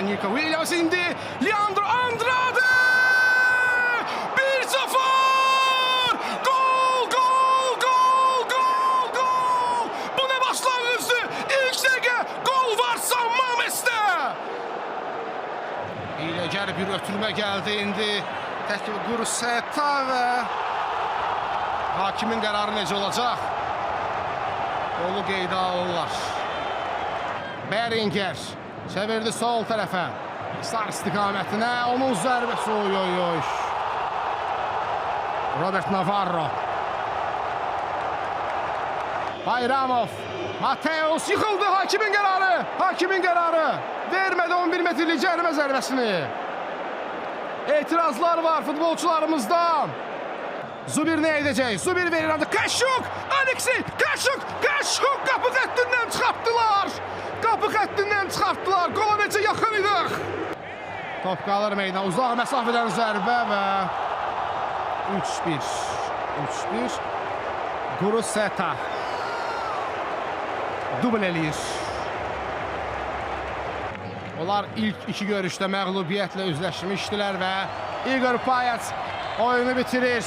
Nico Williams indi. Leandro Andrade! 1-0! Gol, gol, gol, gol, gol! Bu ne başlanğıcı? İlk dəqiqə gol var San Mames'te. Hiləgər bir ötürmə gəldi indi. Təklif Guruceta və hakimin qərarı necə olacaq? Golu qeydə alırlar. Beringer çevirdi sol tərəfə. Sar istikamətinə. Onun zərbəsi. Oy, oy, oy. Robert Navarro. Bayramov. Mateus yıkıldı. Hakimin qərarı. Hakimin qərarı. Vermədi 11 metrlik cərimə zərbəsini. Etirazlar var futbolçularımızdan. Zubir ne edəcək? Zubir verir adı. Kaşuk! Alexey! Kaşuk! Kaşuk! Qapı xəttindən çıxartdılar. Qapı xəttindən çıxartdılar. Qola necə yaxın idik. Top qalır meydan. Uzaq məsafədən zərbə və 3-1. 3-1. Guruceta. Dubl eləyir. Onlar ilk iki görüşdə məğlubiyyətlə üzləşmişdilər və Igor Payac oyunu bitirir.